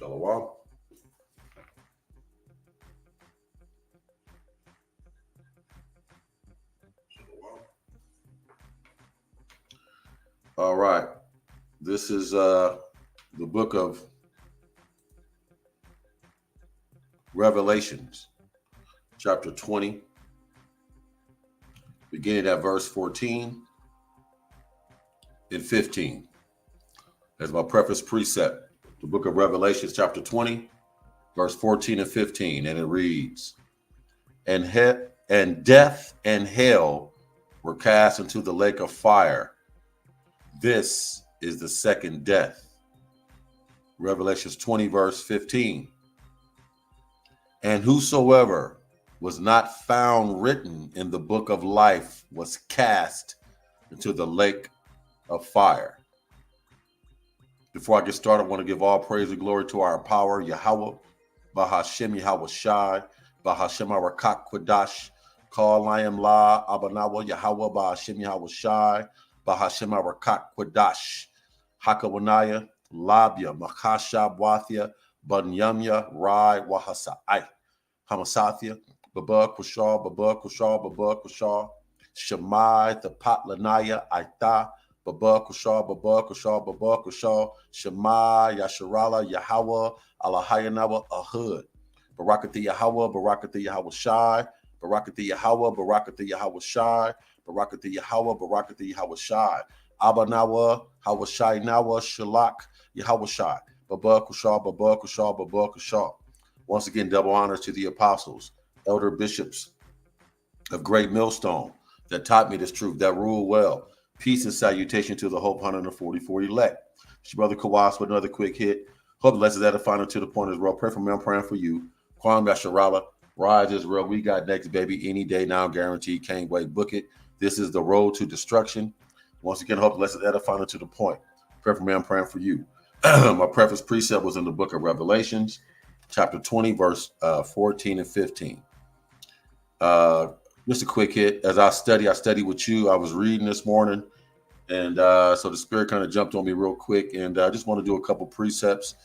Shalom. All right. This is the book of Revelations, chapter 20, beginning at verse 14 and 15. As my preface precept, the book of Revelations, chapter 20, verse 14 and 15. And it reads, and death and hell were cast into the lake of fire. This is the second death. Revelations 20, verse 15. And whosoever was not found written in the book of life was cast into the lake of fire. Before I get started, I want to give all praise and glory to our power, Yahweh, Bahashem Yahweh Shai, Bahashem Arakak Kwadash, Kal Layam La, Abanawa, Yahweh, Bahashem Yahweh Shai, Bahashem Arakak Kwadash, Hakawanaya, Labia, Makasha, Wathia, Bunyamya, Rai, Wahasai, Hamasathia, Baba Kushar, Baba Kushar, Baba Kushar, Shemai, the Patlanaya, Aita, Baba Kushar, Baba Kushar, Baba Kushar, Shema, Yasharala, Yahweh, Allahayanawa, Ahud, Barakati Yahweh, Barakati Yahweh Shai, Barakati Yahweh, Barakati Yahweh Shai, Barakati Yahweh, Barakati Yahweh Shai, Abanawa, Hawa Shai Nawa, Shalak, Yahweh Shai, Baba Kushar, Baba Kushar, Baba Kushar. Once again, double honors to the apostles, elder bishops of Great Millstone that taught me this truth, that rule well. Peace and salutation to the Hope 144 elect. It's your brother Kawas with another quick hit. Hope the lessons edifying to the point as well. Pray for me, I'm praying for you. Kwame Yasharala, Rise Israel. We got next, baby. Any day now, guaranteed. Can't wait. Book it. This is the road to destruction. Once again, hope the lessons edifying to the point. Pray for me, I'm praying for you. My preface precept was in the book of Revelations, chapter 20, verse 14 and 15. Just a quick hit. As I study with you. I was reading this morning, and so the Spirit kind of jumped on me real quick, and I just want to do a couple precepts,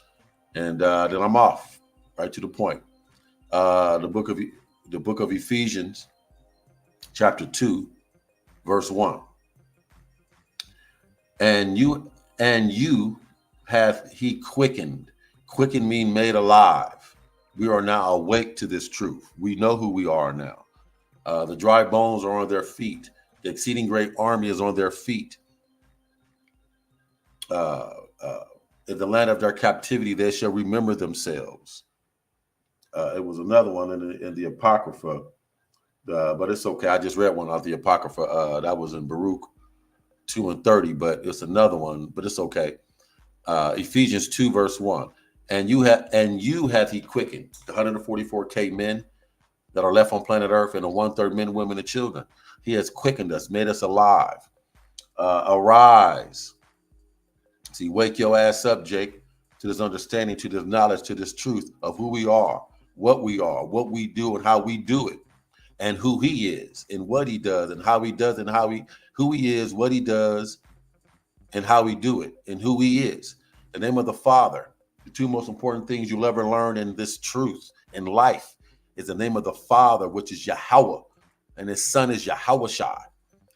and then I'm off, right to the point. The book of Ephesians, chapter 2, verse 1. And you hath he quickened. Quickened mean made alive. We are now awake to this truth. We know who we are now. The dry bones are on their feet. The exceeding great army is on their feet. In the land of their captivity, they shall remember themselves. It was another one in the Apocrypha, but it's okay. I just read one out the Apocrypha. That was in Baruch 2 and 30, but it's another one, but it's okay. Ephesians 2, verse 1. And you hath he quickened the 144K men that are left on planet Earth, and the 1/3 men, women, and children. He has quickened us, made us alive. Arise. See, wake your ass up, Jake, to this understanding, to this knowledge, to this truth of who we are, what we do, and how we do it, and who he is, and what he does, and how he does, and who he is, what he does, and how we do it, and who he is. The name of the Father. The two most important things you'll ever learn in this truth in life is the name of the Father, which is Yahweh, and his Son is Yahweh Shai,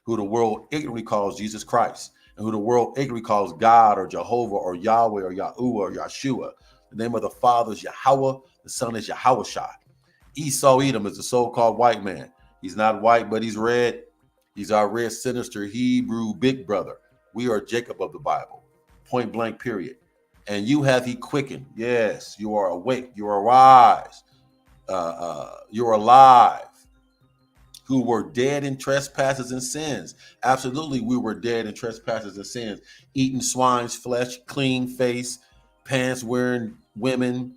who the world ignorantly calls Jesus Christ, and who the world ignorantly calls God or Jehovah or Yahweh or Yahuwah or Yeshua. The name of the Father is Yahweh, the Son is Yahweh Shai. Esau Edom is the so-called white man. He's not white, but he's red. He's our red, sinister Hebrew big brother. We are Jacob of the Bible, point blank, period. And you hath he quickened. Yes, you are awake. You are wise. You're alive. Who were dead in trespasses and sins. Absolutely, we were dead in trespasses and sins. Eating swine's flesh, clean face, pants wearing women,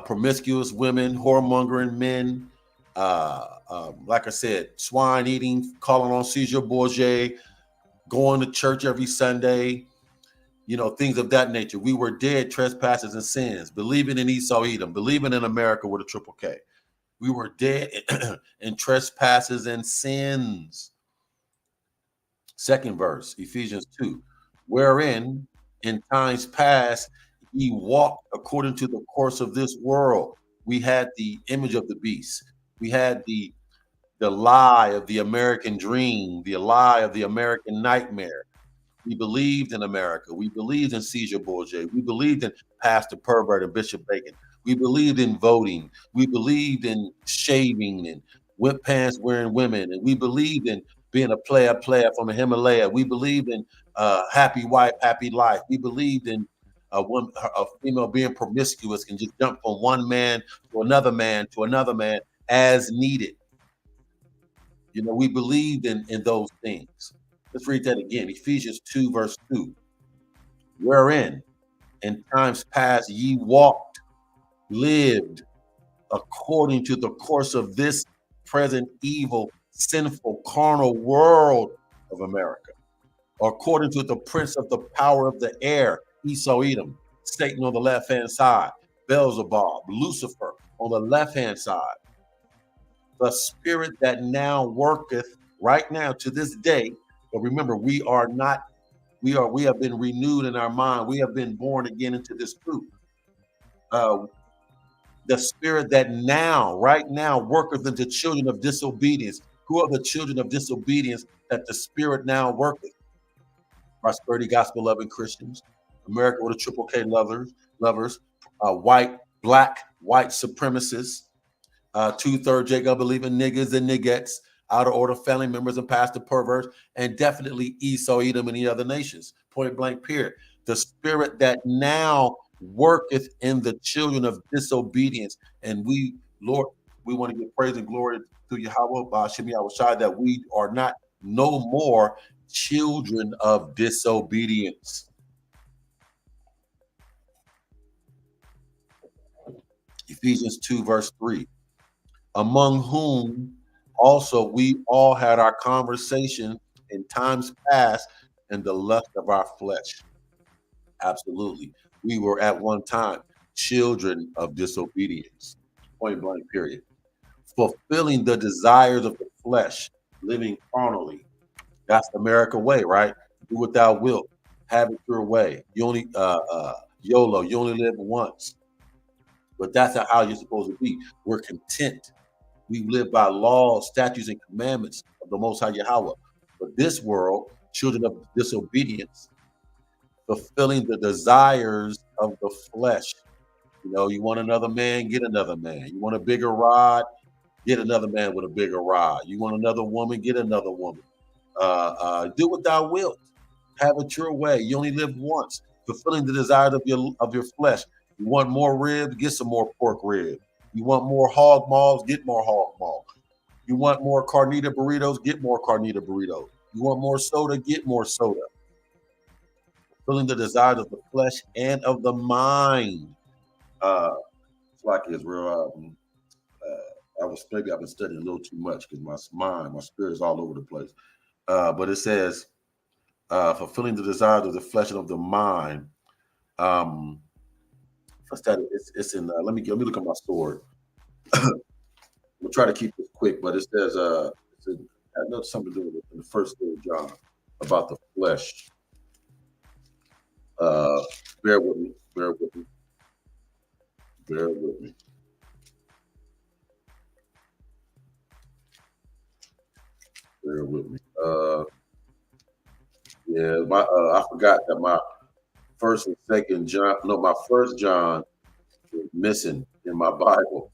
promiscuous women, whoremongering men. Like I said, swine eating, calling on Caesar Borgia, going to church every Sunday, things of that nature. We were dead, trespasses and sins, believing in Esau Edom, believing in America with a triple K. We were dead in trespasses and sins. Second verse, Ephesians 2, wherein in times past Ye walked according to the course of this world. We had the image of the beast. We had the lie of the American dream, the lie of the American nightmare. We believed in America. We believed in Caesar Borgia. We believed in Pastor Pervert and Bishop Bacon. We believed in voting. We believed in shaving and whip pants wearing women. And we believed in being a player from the Himalaya. We believed in happy wife, happy life. We believed in a female being promiscuous and just jump from one man to another man to another man as needed. You know, we believed in those things. Let's read that again. Ephesians 2, verse 2. Wherein in times past ye walked, lived according to the course of this present evil, sinful, carnal world of America, according to the prince of the power of the air, Esau Edom, Satan on the left hand side, Beelzebub, Lucifer on the left hand side. The spirit that now worketh right now to this day. But remember, we have been renewed in our mind. We have been born again into this truth. The spirit that now, right now, worketh into children of disobedience. Who are the children of disobedience that the spirit now worketh? Prosperity gospel loving Christians, America with a triple K lovers, white, black, white supremacists, 2/3 Jacob believing niggas and niggettes, out of order family members and pastor perverts, and definitely Esau, Edom, and the other nations. Point blank, period. The spirit that now worketh in the children of disobedience. And we, Lord, we want to give praise and glory to Yahweh, Shemi Awashai, that we are not no more children of disobedience. Ephesians 2, verse 3. Among whom also we all had our conversation in times past in the lust of our flesh. Absolutely. We were at one time children of disobedience. Point blank, period. Fulfilling the desires of the flesh, living carnally. That's the American way, right? Do what thou wilt. Have it your way. You only YOLO, you only live once. But that's not how you're supposed to be. We're content. We live by laws, statutes, and commandments of the Most High Yahweh. But this world, children of disobedience, fulfilling the desires of the flesh. You know, you want another man, get another man. You want a bigger rod, get another man with a bigger rod. You want another woman, get another woman. Do what thou wilt. Have it your way. You only live once. Fulfilling the desires of your flesh. You want more ribs, get some more pork rib. You want more hog maws, get more hog maw. You want more carnita burritos, get more carnita burritos. You want more soda, get more soda. Fulfilling the desires of the flesh and of the mind. It's like Israel. I've been studying a little too much because my spirit is all over the place. But it says, fulfilling the desires of the flesh and of the mind. It's in. Let me look at my sword. We'll try to keep this quick, but it says, I know something to do with it in the first thing of John about the flesh. Bear with me. Bear with me. Bear with me. Bear with me. Yeah, I forgot that my first and second John, no, my first John is missing in my Bible.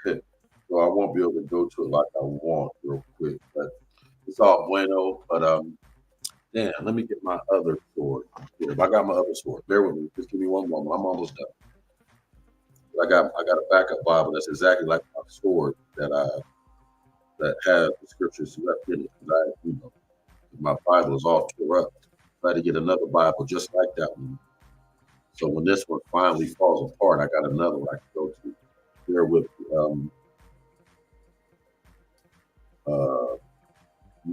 So I won't be able to go to it like I want real quick. But it's all bueno. But damn, let me get my other sword. I got my other sword. Bear with me. Just give me one moment. I'm almost done. I got a backup Bible that's exactly like my sword that has the scriptures left in it. My Bible is all tore up. I had to get another Bible just like that one. So when this one finally falls apart, I got another one I can go to. Bear with me.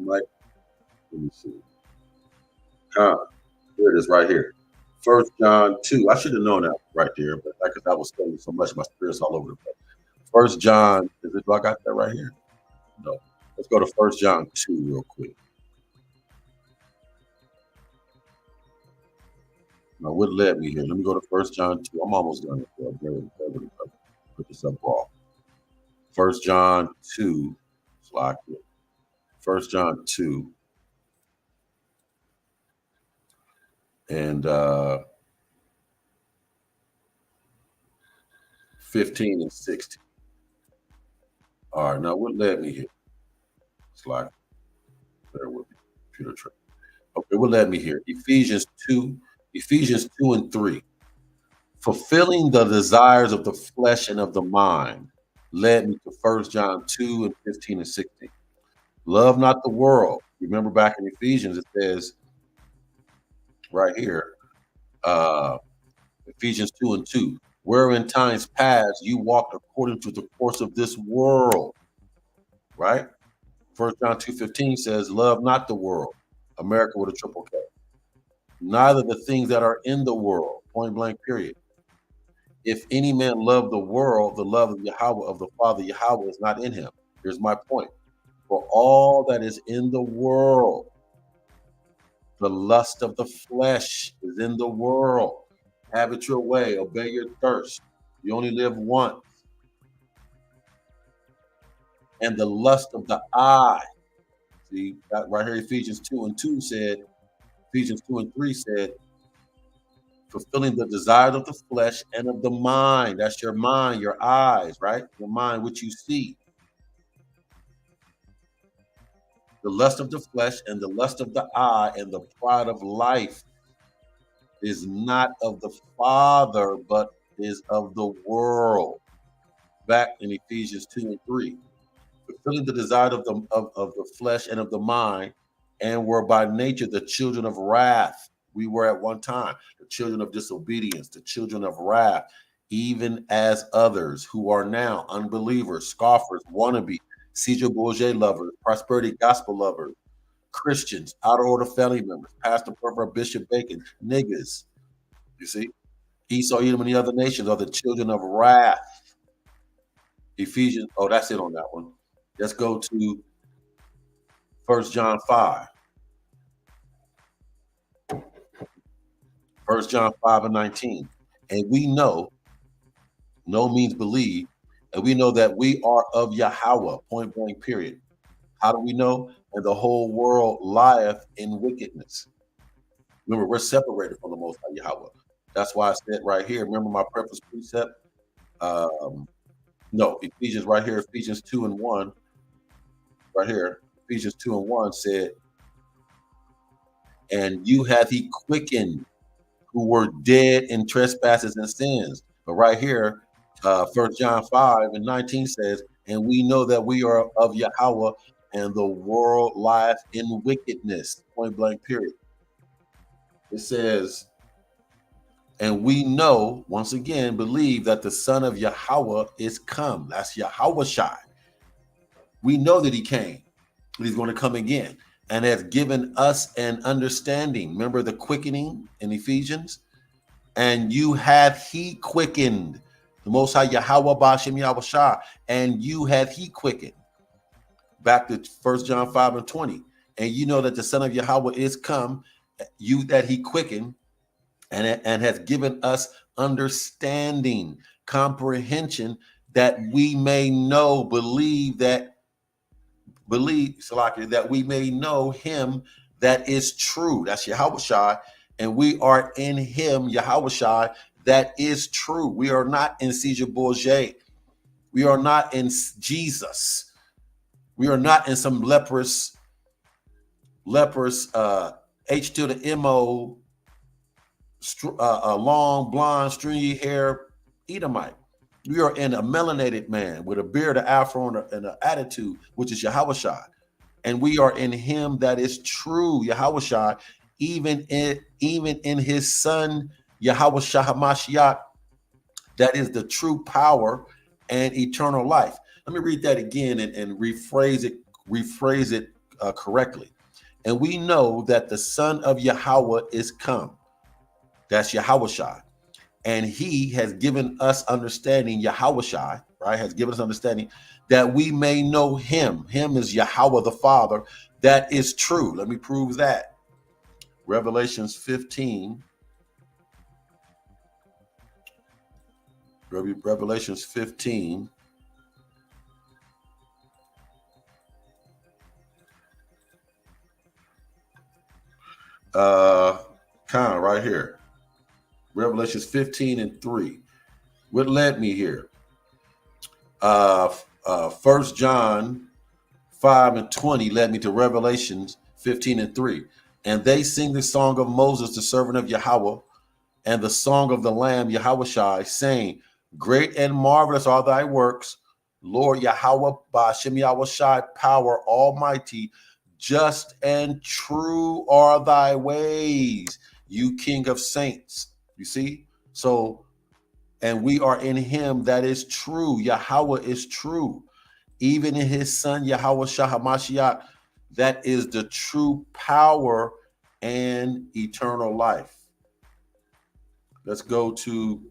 Let me see. Here it is right here. 1 John 2. I should have known that right there, but because I was studying so much, my spirit's all over the place. 1 John, do I got that right here? No. Let's go to 1 John 2 real quick. Now, what led me here? Let me go to 1 John 2. I'm almost done. Put this up raw. 1 John 2. It's locked in. 1 John 2. And 15 and 16. All right, now what led me here? It's like, bear with me, computer trick. Okay, what led me here? Ephesians 2 and 3. Fulfilling the desires of the flesh and of the mind led me to 1 John 2 and 15 and 16. Love not the world. Remember back in Ephesians, it says right here, Ephesians 2 and 2, where in times past you walked according to the course of this world, right? 1 John 2:15 says, love not the world, America with a triple K. Neither the things that are in the world, point blank, period. If any man love the world, the love of Yahweh, of the Father Yahweh, is not in him. Here's my point. For all that is in the world, the lust of the flesh is in the world. Have it your way. Obey your thirst. You only live once. And the lust of the eye. See, that right here, Ephesians 2 and 2 said, Ephesians 2 and 3 said, fulfilling the desires of the flesh and of the mind. That's your mind, your eyes, right? Your mind, which you see. The lust of the flesh and the lust of the eye and the pride of life is not of the Father, but is of the world. Back in Ephesians 2 and 3. Fulfilling the desire of the flesh and of the mind, and were by nature the children of wrath. We were at one time the children of disobedience, the children of wrath, even as others who are now unbelievers, scoffers, wannabe, Caesar Borgia lovers, prosperity gospel lovers, Christians, out of order family members, Pastor Pervert, Bishop Bacon, niggas. You see, Esau, Edom, and the other nations are the children of wrath. Ephesians, oh, that's it on that one. Let's go to 1 John 5. 1 John 5 and 19. And we know, no means believe, and we know that we are of Yahweh, point blank, period. How do we know? And the whole world lieth in wickedness. Remember, we're separated from the Most High Yahweh. That's why I said right here, remember my preface precept? No, Ephesians right here, Ephesians 2 and 1. Right here, Ephesians 2 and 1 said, and you hath he quickened who were dead in trespasses and sins. But right here, 1 John 5 and 19 says, and we know that we are of Yahweh, and the world lieth in wickedness, point blank, period. It says, and we know, once again, believe that the Son of Yahweh is come. That's Yahweh Shai. We know that he came, but he's going to come again, and has given us an understanding. Remember the quickening in Ephesians? And you hath he quickened, the Most High Yahweh Bashem Yahweh Shai, and you hath he quickened. Back to 1 John 5 and 20. And you know that the Son of Yahweh is come, you that he quickened, and has given us understanding, comprehension, that we may know, believe, that we may know him that is true. That's Yahweh Shai. And we are in him, Yahweh Shai, that is true. We are not in Caesar Borgia. We are not in Jesus. We are not in some leprous H to the M-O, long, blonde, stringy hair Edomite. We are in a melanated man with a beard, an afro, and an attitude, which is Yahweh Shai. And we are in him that is true, Yahweh Shai, even in his son, Yahweh Shai HaMashiach, that is the true power and eternal life. Let me read that again and rephrase it correctly. And we know that the Son of Yahweh is come. That's Yahweh Shai. And he has given us understanding, Yahweh Shai, right, has given us understanding that we may know him. Him is Yahweh the Father. That is true. Let me prove that. Revelations 15 Revelations 15. Kind of right here. Revelations 15 and 3. What led me here? 1 John 5 and 20 led me to Revelations 15 and 3. And they sing the song of Moses, the servant of Yahweh, and the song of the Lamb, Yahushai, saying, great and marvelous are thy works, Lord Yahweh, Ba'ashem Yahushai, power almighty. Just and true are thy ways, you King of saints. You see? So, and we are in him that is true. Yahweh is true. Even in his son, Yahweh Shah HaMashiach, that is the true power and eternal life. Let's go to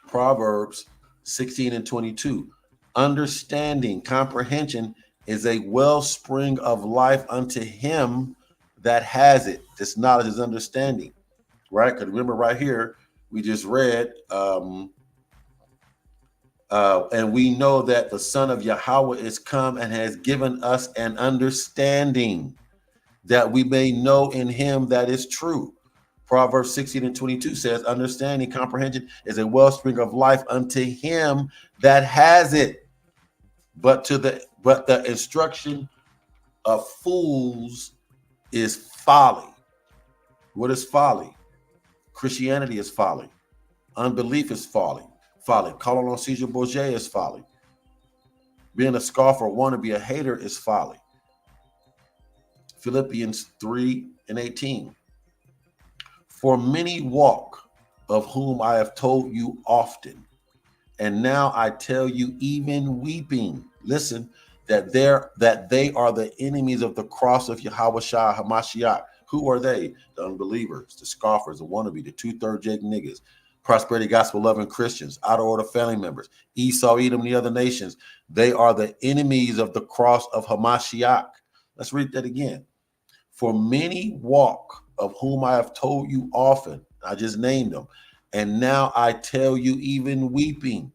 Proverbs 16 and 22. Understanding, comprehension is a wellspring of life unto him that has it. This knowledge is understanding, right? Because remember right here, we just read, and we know that the Son of Yahweh is come and has given us an understanding that we may know in him that is true. Proverbs 16 and 22 says, understanding, comprehension is a wellspring of life unto him that has it. But the instruction of fools is folly. What is folly? Christianity is folly. Unbelief is folly. Calling on Caesar Borgia is folly. Being a scoffer or want to be a hater is folly. Philippians 3 and 18. For many walk, of whom I have told you often, and now I tell you even weeping, listen, that they are the enemies of the cross of Yahweh Shah HaMashiach. Who are they? The unbelievers, the scoffers, the wannabe, the 2/3 Jake niggas, prosperity gospel loving Christians, out of order family members, Esau, Edom, and the other nations. They are the enemies of the cross of HaMashiach. Let's read that again. For many walk, of whom I have told you often, I just named them, and now I tell you even weeping,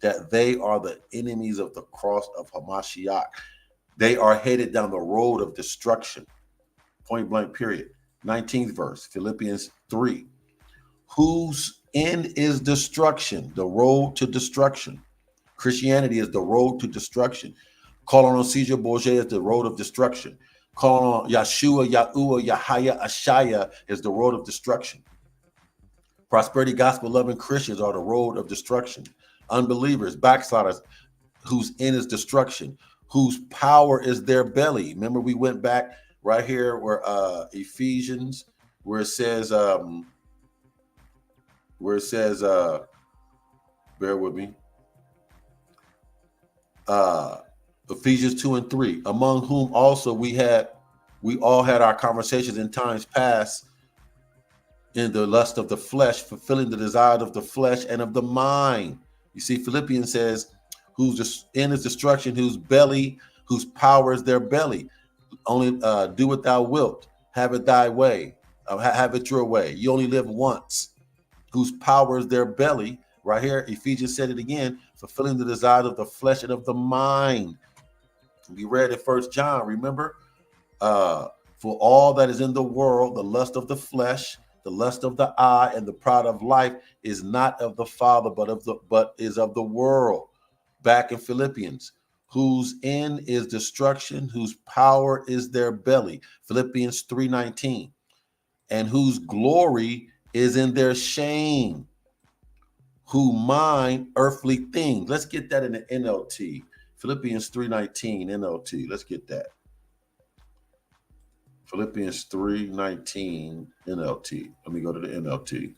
that they are the enemies of the cross of HaMashiach. They are headed down the road of destruction. Point blank, period. 19th verse, Philippians 3. Whose end is destruction, the road to destruction. Christianity is the road to destruction. Calling on Caesar Borgia is the road of destruction. Calling on Yeshua, Yahuwah, Yahya, Ashaya is the road of destruction. Prosperity gospel loving Christians are the road of destruction. Unbelievers, backsliders, whose end is destruction, whose power is their belly. Remember, we went back right here where Ephesians, where it says, bear with me. Ephesians 2 and 3, among whom also we all had our conversations in times past in the lust of the flesh, fulfilling the desires of the flesh and of the mind. You see, Philippians says, whose end is destruction, whose power is their belly. Only do what thou wilt, have it thy way, have it your way. You only live once. Whose power is their belly. Right here, Ephesians said it again, fulfilling the desires of the flesh and of the mind. We read in 1 John, remember? For all that is in the world, the lust of the flesh, the lust of the eye, and the pride of life is not of the Father, but is of the world. Back in Philippians, whose end is destruction, whose power is their belly. Philippians 3:19, and whose glory is in their shame, who mind earthly things. Let's get that in the NLT. Philippians 3:19 NLT. Let's get that. Philippians 3:19 NLT. Let me go to the NLT.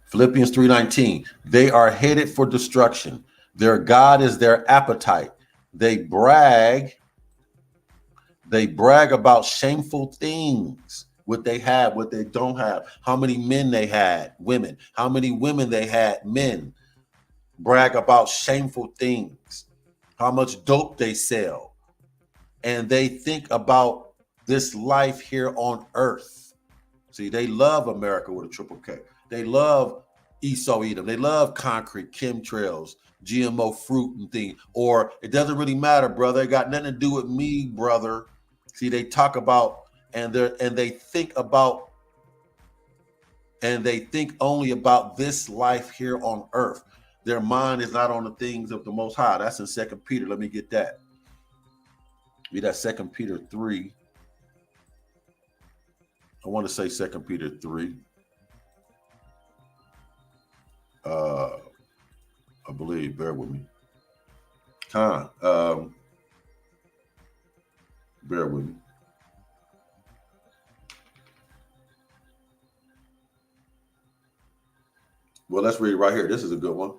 Philippians 3:19. They are headed for destruction. Their God is their appetite. They brag about shameful things. What they have, what they don't have, how many men they had, women, how many women they had, men. Brag about shameful things, how much dope they sell. And they think about this life here on earth. See, they love America with a triple K. They love Esau Edom. They love concrete, chemtrails, GMO fruit and things. Or it doesn't really matter, brother. It got nothing to do with me, brother. See, they talk about and they think only about this life here on earth. Their mind is not on the things of the Most High. That's in 2 Peter. Let me get that. Read that 2 Peter 3. I want to say 2 Peter 3. I believe, bear with me. Bear with me. Well, let's read it right here. This is a good one.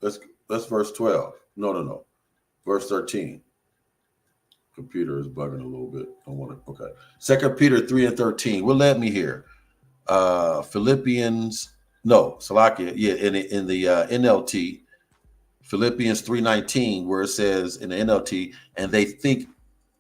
Let's verse 12. No. Verse 13. Computer is bugging a little bit. I want to. Okay. 2 Peter 3 and 13. What led me here? Philippians. No, Salakia. Yeah, in the NLT, Philippians 3:19, where it says in the NLT, and they think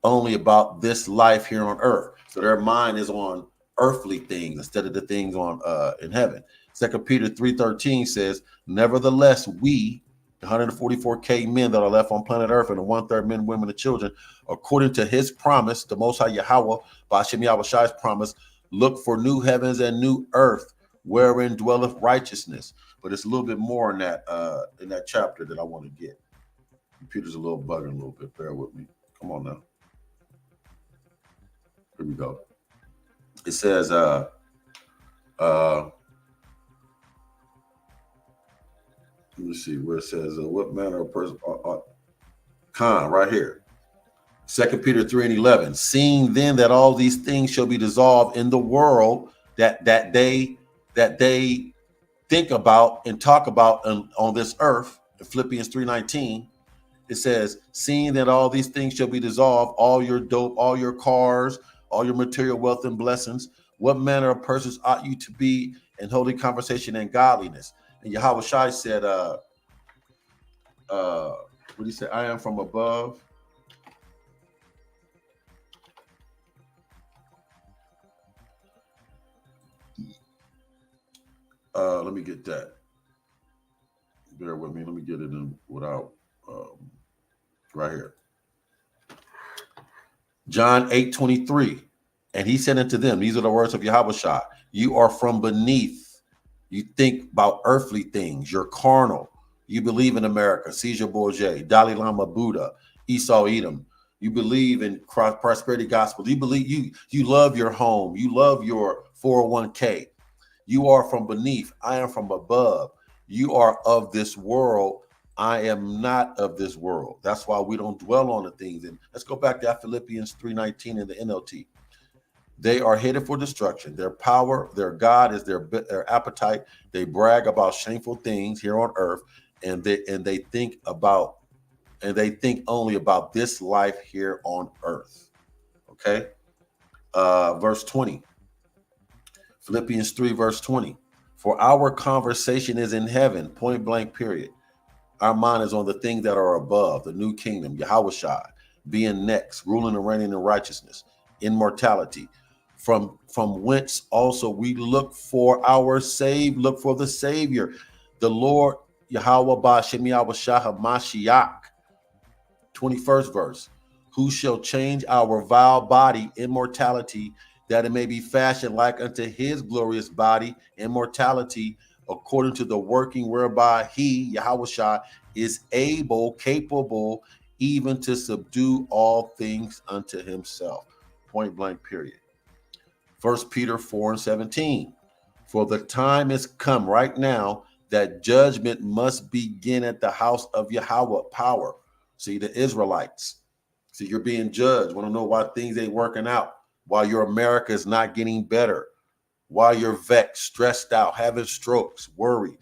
only about this life here on earth. So their mind is on earthly things instead of the things on in heaven. 2 Peter 3:13 says, nevertheless, we, the 144K men that are left on planet Earth, and the 1/3 men, women, and children, according to his promise, the Most High Yahweh, by Hashem Yahushai's promise, look for new heavens and new earth, wherein dwelleth righteousness. But it's a little bit more in that chapter that I want to get. Computer's a little bugging a little bit. Bear with me. Come on now. Here we go. It says, let me see where it says, what manner of person, right here. 2 Peter 3 and 11. Seeing then that all these things shall be dissolved in the world that they think about and talk about on this earth, Philippians 3:19, it says, seeing that all these things shall be dissolved, all your dope, all your cars, all your material wealth and blessings, what manner of persons ought you to be in holy conversation and godliness? And Yahweh Shai said, what did he say? I am from above. Let me get that. Bear with me. Let me get it in without right here. John 8:23. And he said unto them, these are the words of Yahweh Shai, you are from beneath. You think about earthly things. You're carnal. You believe in America, Caesar Borgia, Dalai Lama Buddha, Esau Edom. You believe in prosperity gospel. You believe you love your home. You love your 401k. You are from beneath. I am from above. You are of this world. I am not of this world. That's why we don't dwell on the things. And let's go back to Philippians 3:19 in the NLT. They are headed for destruction. Their power, their God is their appetite. They brag about shameful things here on earth, and they think only about this life here on earth. Okay. Verse 20. Philippians 3, verse 20. For our conversation is in heaven, point blank, period. Our mind is on the things that are above, the new kingdom, Yahweh Shai, being next, ruling and reigning in righteousness, immortality. From whence also we look for the Savior, the Lord Yahweh Ba'Shem Yahushua HaMashiach. 21st verse. Who shall change our vile body, immortality, that it may be fashioned like unto his glorious body, immortality, according to the working whereby he, Yahweh Shai, is capable, even to subdue all things unto himself. Point blank, period. 1 Peter 4:17. For the time is come right now that judgment must begin at the house of Yahweh, power. See, the Israelites. See, you're being judged. Want to know why things ain't working out? Why your America is not getting better? Why you're vexed, stressed out, having strokes, worried?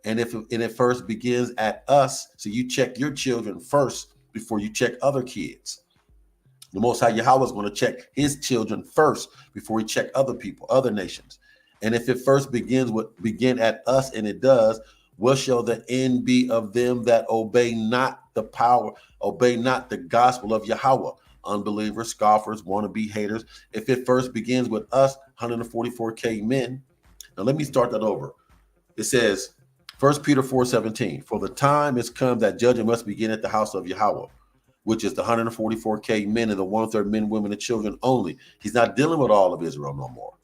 And it first begins at us, so you check your children first before you check other kids. The Most High Yahweh is going to check his children first before he check other people, other nations. And if it first begin at us, and it does, what shall the end be of them that obey not the gospel of Yahweh? unbelievers, scoffers, wannabe haters. If it first begins with us, 144K men. Now let me start that over. It says, 1 Peter 4:17, for the time has come that judgment must begin at the house of Yahweh, which is the 144K men and the 1/3 men, women, and children only. He's not dealing with all of Israel no more.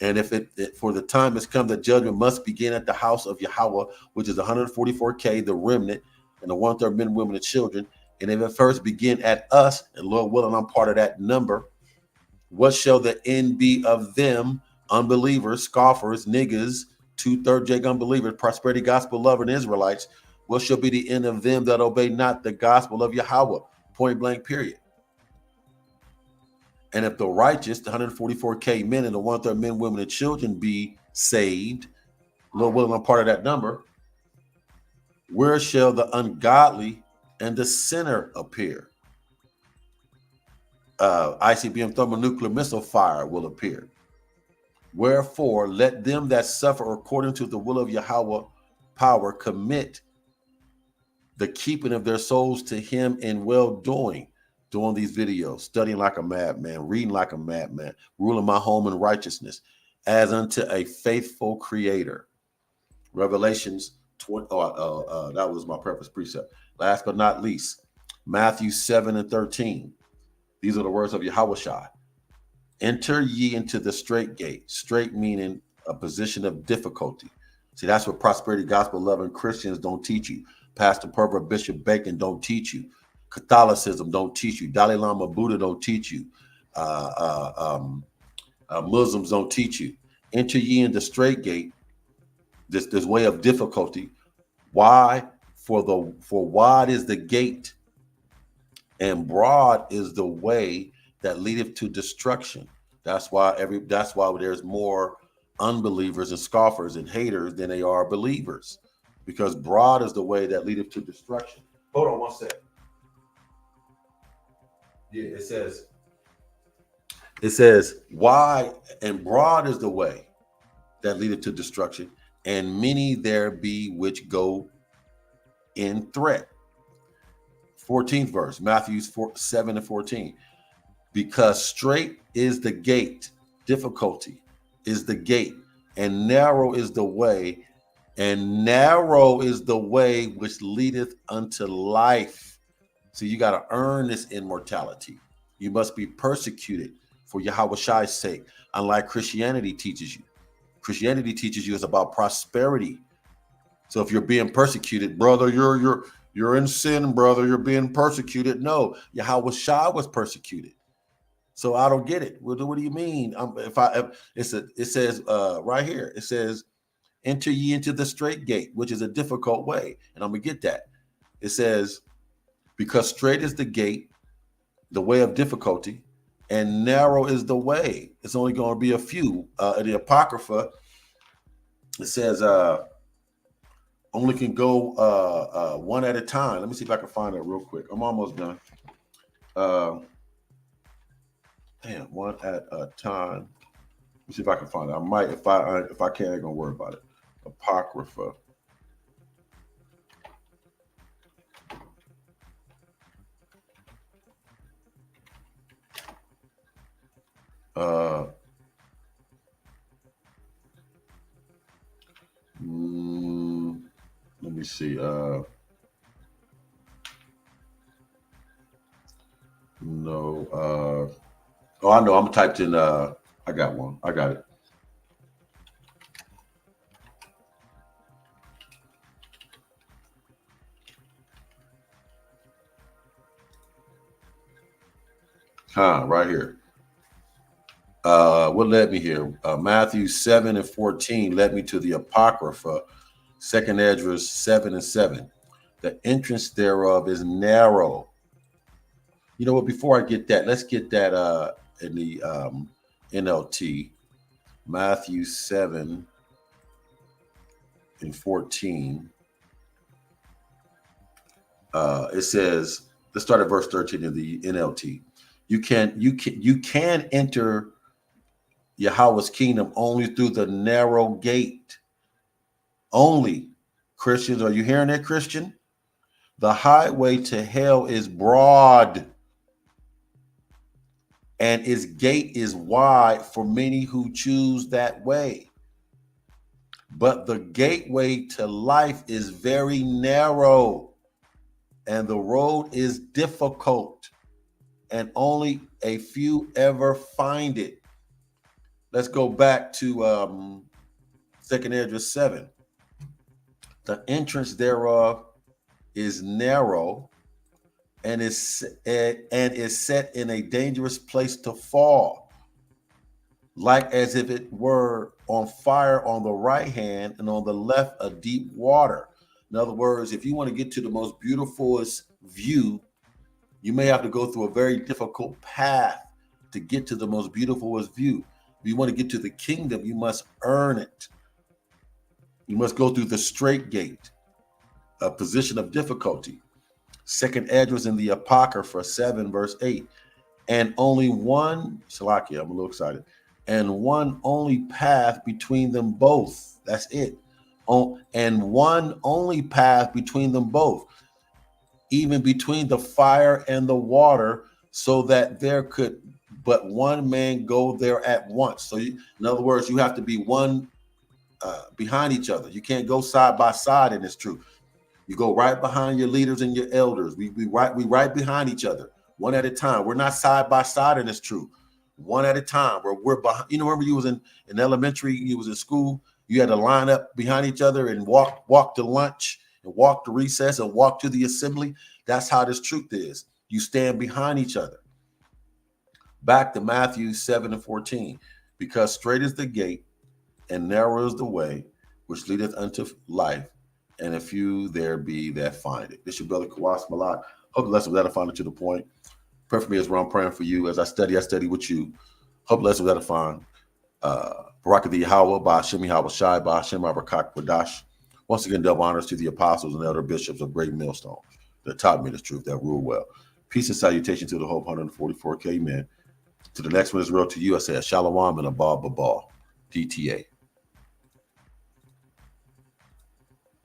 And if for the time has come that judgment must begin at the house of Yahweh, which is 144K, the remnant, and the 1/3 men, women, and children. And if it first begin at us, and Lord willing, I'm part of that number, what shall the end be of them, unbelievers, scoffers, niggas, 2/3 Jake unbelievers, prosperity gospel lover, and Israelites? What shall be the end of them that obey not the gospel of Yahweh? Point blank, period. And if the righteous, the 144K men and the 1/3 men, women, and children be saved, Lord willing, I'm part of that number, where shall the ungodly and the sinner appear? ICBM thermonuclear missile fire will appear. Wherefore, let them that suffer according to the will of Yahweh power commit the keeping of their souls to him in well-doing, doing these videos, studying like a madman, reading like a madman, ruling my home in righteousness, as unto a faithful creator. Revelations 20, that was my preface precept. Last but not least, Matthew 7:13. These are the words of Yahushua. Enter ye into the straight gate, straight meaning a position of difficulty. See, that's what prosperity gospel loving Christians don't teach you. Pastor Pervert Bishop Bacon don't teach you. Catholicism don't teach you. Dalai Lama Buddha don't teach you. Muslims don't teach you. Enter ye in the straight gate, this way of difficulty. Why? For wide is the gate, and broad is the way that leadeth to destruction. That's why there's more unbelievers and scoffers and haters than they are believers, because broad is the way that leadeth to destruction. Hold on one second. Yeah, it says wide and broad is the way that leadeth to destruction, and many there be which go in threat. 14th verse, Matthew 7:14. Because straight is the gate, difficulty is the gate, and narrow is the way which leadeth unto life. So you got to earn this immortality. You must be persecuted for Yahweh's sake, unlike Christianity teaches you. Christianity teaches you it's about prosperity. So if you're being persecuted, brother, you're in sin, brother. You're being persecuted. No, Yahweh was persecuted. So I don't get it. What do you mean? It says right here. It says, "Enter ye into the straight gate," which is a difficult way, and I'm gonna get that. It says, "Because straight is the gate, the way of difficulty, and narrow is the way." It's only going to be a few. In the Apocrypha, it says only can go one at a time. Let me see if I can find it real quick. I'm almost done. One at a time. Let me see if I can find it. I might, if I can't, I ain't gonna worry about it. Apocrypha. Let me see. No. Oh, I know. I'm typed in. I got one. I got it. Right here. What led me here? Matthew 7:14 led me to the Apocrypha, 2nd Esdras 7:7. The entrance thereof is narrow. You know what? Before I get that, let's get that in the NLT. Matthew 7:14. It says, let's start at verse 13 of the NLT. You can enter Yahweh's kingdom only through the narrow gate. Only. Christians, are you hearing that, Christian? The highway to hell is broad. and its gate is wide for many who choose that way. But the gateway to life is very narrow, and the road is difficult, and only a few ever find it. Let's go back to 2nd Esdras 7. The entrance thereof is narrow, and is set in a dangerous place to fall, like as if it were on fire on the right hand, and on the left a deep water. In other words, if you want to get to the most beautifulest view, you may have to go through a very difficult path to get to the most beautifulest view. If you want to get to the kingdom, you must earn it. You must go through the straight gate, a position of difficulty. 2nd Esdras in the Apocrypha 7 verse 8. And only one, Salakia, I'm a little excited, and one only path between them both. That's it. And one only path between them both, even between the fire and the water, so that there could but one man go there at once. So in other words, you have to be one behind each other. You can't go side by side in this truth. You go right behind your leaders and your elders. We right behind each other, one at a time. We're not side by side in this truth. One at a time. We're behind. You know, remember you was in elementary, you was in school, you had to line up behind each other and walk to lunch and walk to recess and walk to the assembly. That's how this truth is. You stand behind each other. Back to Matthew 7 and 14. Because straight is the gate and narrow is the way which leadeth unto life, and a few there be that find it. This is your brother Kawas Malak. Hope the lesson was edifying to the point. Pray for me as well. I'm praying for you. As I study with you. Hope the lesson was edifying. Barak the Yahweh, by Hashem Yahweh Shai, by Hashem Arakak Wadash. Once again, double honors to the apostles and elder bishops of Great Millstone that taught me this truth, that rule well. Peace and salutation to the whole 144K men. To the next one is real to you. I say a shalom and a ball, DTA.